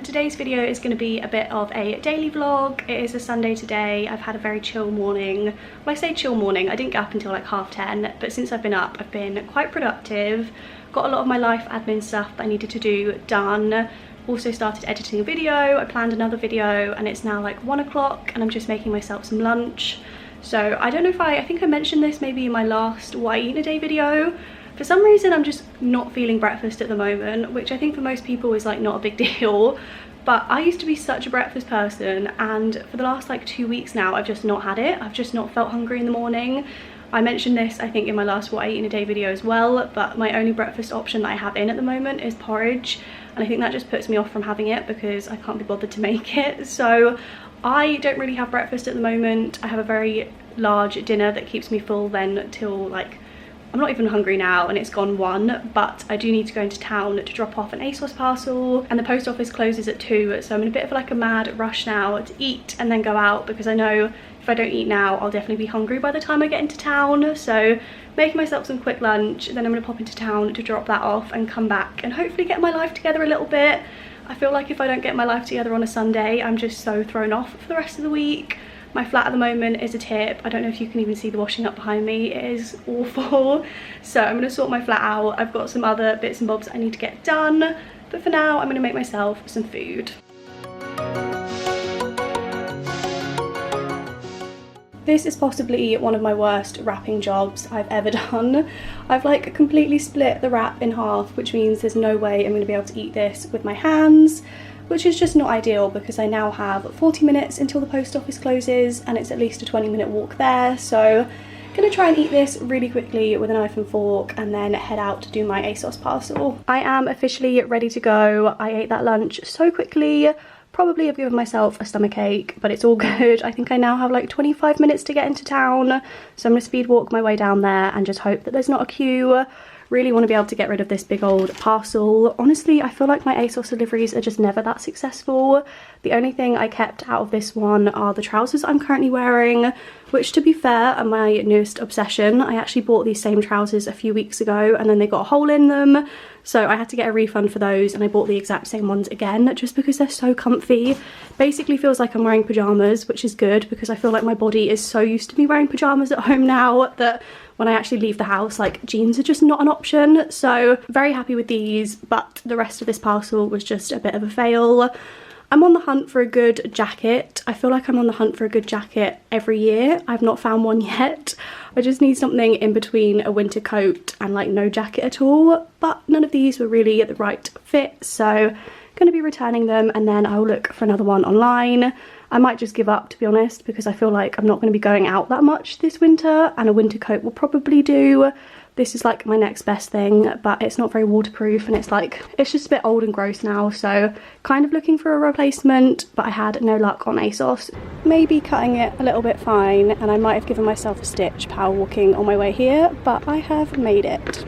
today's video is going to be a bit of a daily vlog. It is a Sunday today. I've had a very chill morning. Well, I say chill morning, I didn't get up until like 10:30, but since I've been up, I've been quite productive. Got a lot of my life admin stuff that I needed to do done. Also started editing a video, I planned another video, and it's now like 1 o'clock and I'm just making myself some lunch. So I don't know if I think I mentioned this maybe in my last what I eat in a day video. For some reason I'm just not feeling breakfast at the moment, which I think for most people is like not a big deal, but I used to be such a breakfast person, and for the last like 2 weeks now I've just not had it. I've just not felt hungry in the morning. I mentioned this I think in my last what I eat in a day video as well, but my only breakfast option that I have in at the moment is porridge, and I think that just puts me off from having it because I can't be bothered to make it. So I don't really have breakfast at the moment. I have a very large dinner that keeps me full then till like, I'm not even hungry now and it's gone 1, but I do need to go into town to drop off an ASOS parcel, and the post office closes at 2, so I'm in a bit of like a mad rush now to eat and then go out, because I know if I don't eat now I'll definitely be hungry by the time I get into town. So making myself some quick lunch, then I'm going to pop into town to drop that off and come back and hopefully get my life together a little bit. I feel like if I don't get my life together on a Sunday, I'm just so thrown off for the rest of the week. My flat at the moment is a tip. I don't know if you can even see the washing up behind me. It is awful. So I'm going to sort my flat out. I've got some other bits and bobs I need to get done. But for now, I'm going to make myself some food. This is possibly one of my worst wrapping jobs I've ever done. I've like completely split the wrap in half, which means there's no way I'm going to be able to eat this with my hands, which is just not ideal because I now have 40 minutes until the post office closes and it's at least a 20-minute walk there. So I'm gonna try and eat this really quickly with a knife and fork and then head out to do my ASOS parcel. I am officially ready to go. I ate that lunch so quickly. Probably have given myself a stomach ache, but it's all good. I think I now have like 25 minutes to get into town, so I'm gonna speed walk my way down there and just hope that there's not a queue. Really want to be able to get rid of this big old parcel. Honestly, I feel like my ASOS deliveries are just never that successful. The only thing I kept out of this one are the trousers I'm currently wearing, which to be fair are my newest obsession. I actually bought these same trousers a few weeks ago and then they got a hole in them, so I had to get a refund for those, and I bought the exact same ones again just because they're so comfy. Basically feels like I'm wearing pajamas, which is good because I feel like my body is so used to me wearing pajamas at home now that when I actually leave the house, like jeans are just not an option. So very happy with these, but the rest of this parcel was just a bit of a fail. I'm on the hunt for a good jacket. I feel like I'm on the hunt for a good jacket every year. I've not found one yet. I just need something in between a winter coat and like no jacket at all, but none of these were really the right fit, so going to be returning them and then I'll look for another one online. I might just give up, to be honest, because I feel like I'm not going to be going out that much this winter and a winter coat will probably do. This is like my next best thing, but it's not very waterproof and it's just a bit old and gross now, so kind of looking for a replacement, but I had no luck on ASOS. Maybe cutting it a little bit fine, and I might have given myself a stitch power walking on my way here, but I have made it.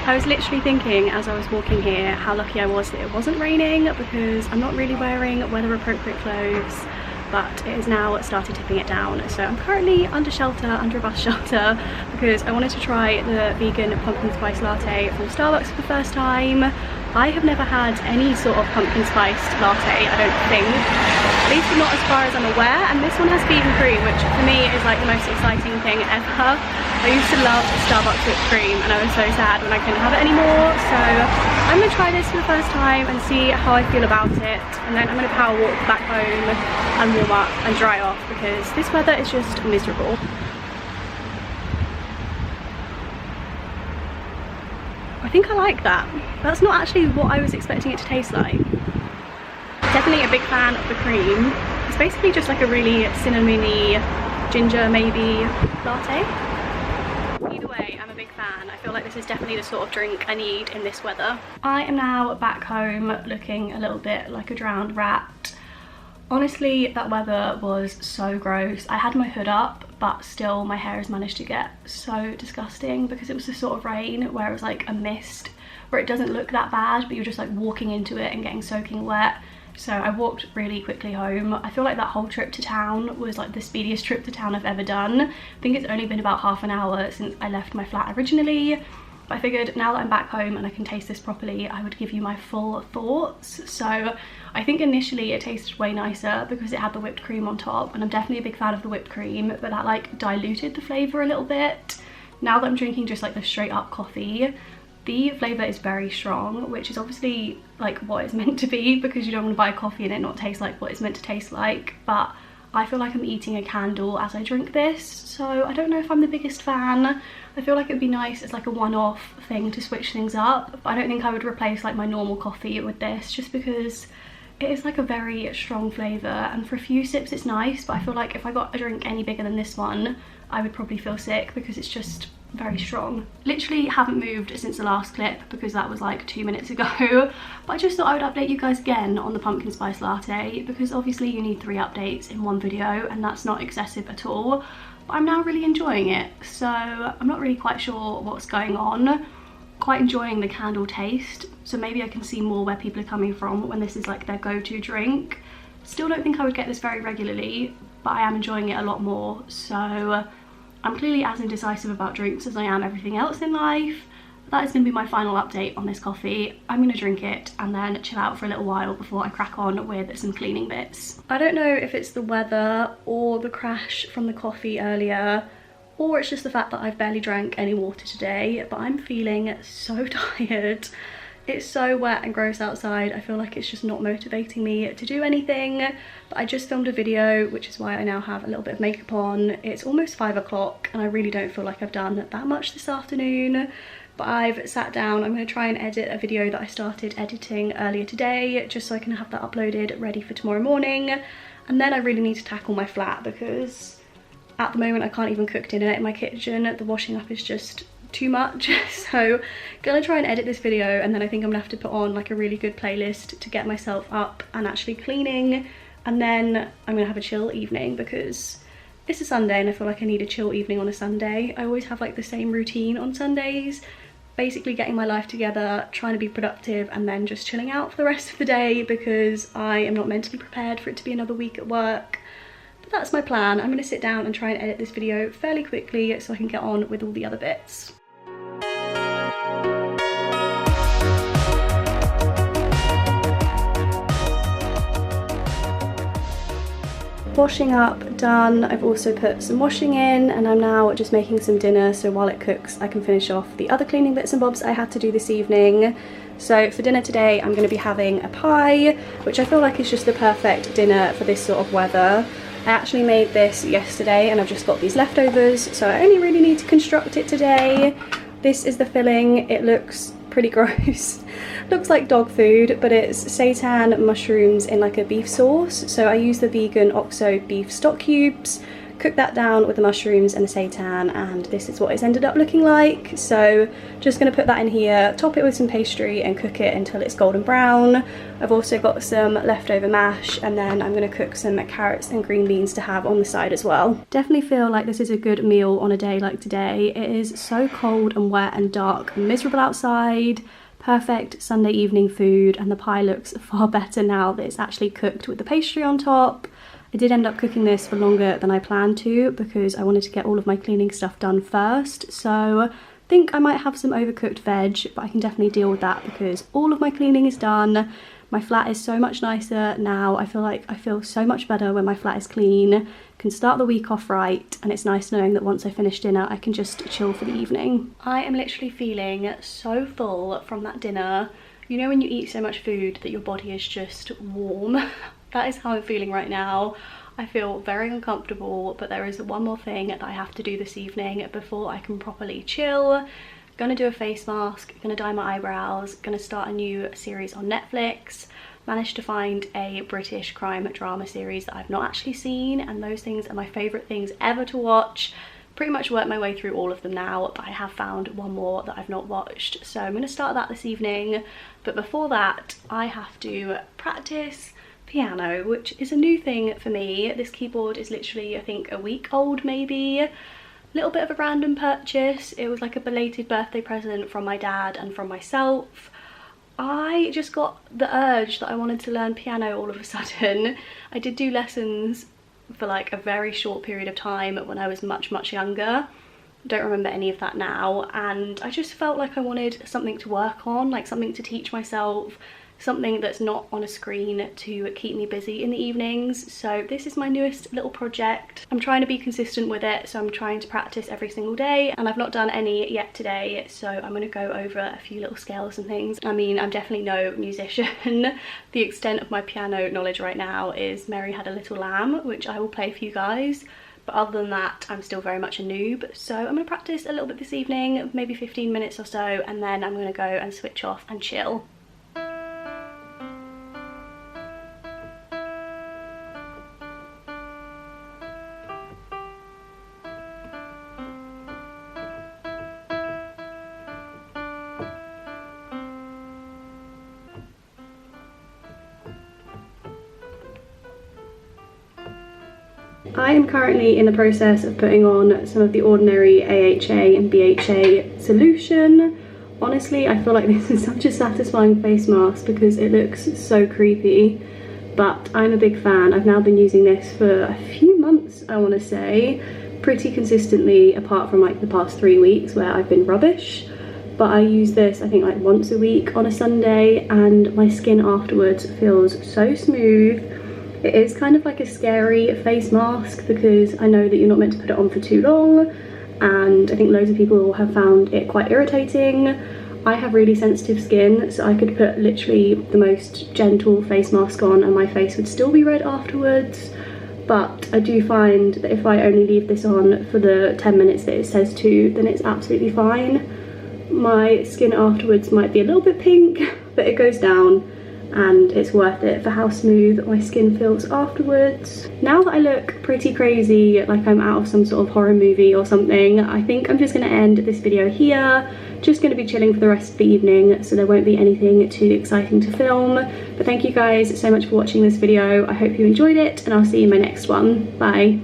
I was literally thinking as I was walking here how lucky I was that it wasn't raining, because I'm not really wearing weather appropriate clothes, but it has now started tipping it down. So I'm currently under a bus shelter, because I wanted to try the vegan pumpkin spice latte from Starbucks for the first time. I have never had any sort of pumpkin spiced latte, I don't think, at least not as far as I'm aware, and this one has vegan cream, which for me is like the most exciting thing ever. I used to love Starbucks whipped cream and I was so sad when I couldn't have it anymore, so I'm going to try this for the first time and see how I feel about it, and then I'm going to power walk back home and warm up and dry off because this weather is just miserable. I think I like that. That's not actually what I was expecting it to taste like. Definitely a big fan of the cream. It's basically just like a really cinnamony, ginger maybe latte. Either way, I'm a big fan. I feel like this is definitely the sort of drink I need in this weather. I am now back home looking a little bit like a drowned rat. Honestly, that weather was so gross. I had my hood up, but still my hair has managed to get so disgusting because it was the sort of rain where it was like a mist, where it doesn't look that bad, but you're just like walking into it and getting soaking wet. So I walked really quickly home. I feel like that whole trip to town was like the speediest trip to town I've ever done. I think it's only been about half an hour since I left my flat originally, But I figured now that I'm back home and I can taste this properly, I would give you my full thoughts. So I think initially it tasted way nicer because it had the whipped cream on top, and I'm definitely a big fan of the whipped cream, but that like diluted the flavour a little bit. Now that I'm drinking just like the straight up coffee, the flavour is very strong, which is obviously like what it's meant to be, because you don't want to buy a coffee and it not taste like what it's meant to taste like. But I feel like I'm eating a candle as I drink this, so I don't know if I'm the biggest fan. I feel like it'd be nice as like a one-off thing to switch things up, but I don't think I would replace like my normal coffee with this, just because it is like a very strong flavour, and for a few sips it's nice, but I feel like if I got a drink any bigger than this one, I would probably feel sick because it's just very strong. Literally haven't moved since the last clip because that was like 2 minutes ago, but I just thought I would update you guys again on the pumpkin spice latte, because obviously you need 3 updates in one video and that's not excessive at all. But I'm now really enjoying it, so I'm not really quite sure what's going on. Quite enjoying the candle taste, so maybe I can see more where people are coming from when this is like their go-to drink. Still don't think I would get this very regularly, but I am enjoying it a lot more. So I'm clearly as indecisive about drinks as I am everything else in life. That is going to be my final update on this coffee. I'm going to drink it and then chill out for a little while before I crack on with some cleaning bits. I don't know if it's the weather or the crash from the coffee earlier, or it's just the fact that I've barely drank any water today, but I'm feeling so tired. It's so wet and gross outside. I feel like it's just not motivating me to do anything. But I just filmed a video, which is why I now have a little bit of makeup on. It's almost 5 o'clock and I really don't feel like I've done that much this afternoon. But I've sat down. I'm going to try and edit a video that I started editing earlier today, just so I can have that uploaded ready for tomorrow morning. And then I really need to tackle my flat, because at the moment I can't even cook dinner in my kitchen. The washing up is just too much. So gonna try and edit this video, and then I think I'm gonna have to put on like a really good playlist to get myself up and actually cleaning, and then I'm gonna have a chill evening because it's a Sunday and I feel like I need a chill evening on a Sunday. I always have like the same routine on Sundays, basically getting my life together, trying to be productive, and then just chilling out for the rest of the day because I am not mentally prepared for it to be another week at work. But that's my plan. I'm going to sit down and try and edit this video fairly quickly so I can get on with all the other bits. Washing up done. I've also put some washing in, and I'm now just making some dinner, so while it cooks I can finish off the other cleaning bits and bobs I had to do this evening. So for dinner today I'm going to be having a pie, which I feel like is just the perfect dinner for this sort of weather. I actually made this yesterday and I've just got these leftovers, so I only really need to construct it today. This is the filling. It looks pretty gross. Looks like dog food, but it's seitan mushrooms in like a beef sauce. So I use the vegan OXO beef stock cubes, cook that down with the mushrooms and the seitan, and this is what it's ended up looking like. So just going to put that in here, top it with some pastry and cook it until it's golden brown. I've also got some leftover mash, and then I'm going to cook some carrots and green beans to have on the side as well. Definitely feel like this is a good meal on a day like today. It is so cold and wet and dark and miserable outside. Perfect Sunday evening food, and the pie looks far better now that it's actually cooked with the pastry on top. I did end up cooking this for longer than I planned to because I wanted to get all of my cleaning stuff done first, so I think I might have some overcooked veg, but I can definitely deal with that because all of my cleaning is done. My flat is so much nicer now. I feel like I feel so much better when my flat is clean. Can start the week off right, and it's nice knowing that once I finish dinner I can just chill for the evening. I am literally feeling so full from that dinner. You know when you eat so much food that your body is just warm? That is how I'm feeling right now. I feel very uncomfortable, but there is one more thing that I have to do this evening before I can properly chill. Gonna do a face mask, gonna dye my eyebrows, gonna start a new series on Netflix. Managed to find a British crime drama series that I've not actually seen, and those things are my favourite things ever to watch. Pretty much worked my way through all of them now, but I have found one more that I've not watched, so I'm going to start that this evening. But before that I have to practice piano, which is a new thing for me. This keyboard is literally, I think, a week old maybe. Little bit of a random purchase. It was like a belated birthday present from my dad and from myself. I just got the urge that I wanted to learn piano all of a sudden. I did do lessons for like a very short period of time when I was much younger, don't remember any of that now, and I just felt like I wanted something to work on, like something to teach myself, something that's not on a screen to keep me busy in the evenings. So this is my newest little project. I'm trying to be consistent with it, so I'm trying to practice every single day, and I've not done any yet today, so I'm going to go over a few little scales and things. I mean, I'm definitely no musician. The extent of my piano knowledge right now is Mary Had a Little Lamb, which I will play for you guys. But other than that, I'm still very much a noob. So I'm going to practice a little bit this evening, maybe 15 minutes or so, and then I'm going to go and switch off and chill. I am currently in the process of putting on some of the Ordinary AHA and BHA solution. Honestly, I feel like this is such a satisfying face mask because it looks so creepy, but I'm a big fan. I've now been using this for a few months, I want to say, pretty consistently, apart from like the past 3 weeks where I've been rubbish. But I use this, I think, like once a week on a Sunday, and my skin afterwards feels so smooth. It is kind of like a scary face mask because I know that you're not meant to put it on for too long, and I think loads of people have found it quite irritating. I have really sensitive skin, so I could put literally the most gentle face mask on and my face would still be red afterwards. But I do find that if I only leave this on for the 10 minutes that it says to, then it's absolutely fine. My skin afterwards might be a little bit pink, but it goes down, and it's worth it for how smooth my skin feels afterwards. Now that I look pretty crazy, like I'm out of some sort of horror movie or something, I think I'm just going to end this video here. Just going to be chilling for the rest of the evening, so there won't be anything too exciting to film. But thank you guys so much for watching this video. I hope you enjoyed it, and I'll see you in my next one. Bye.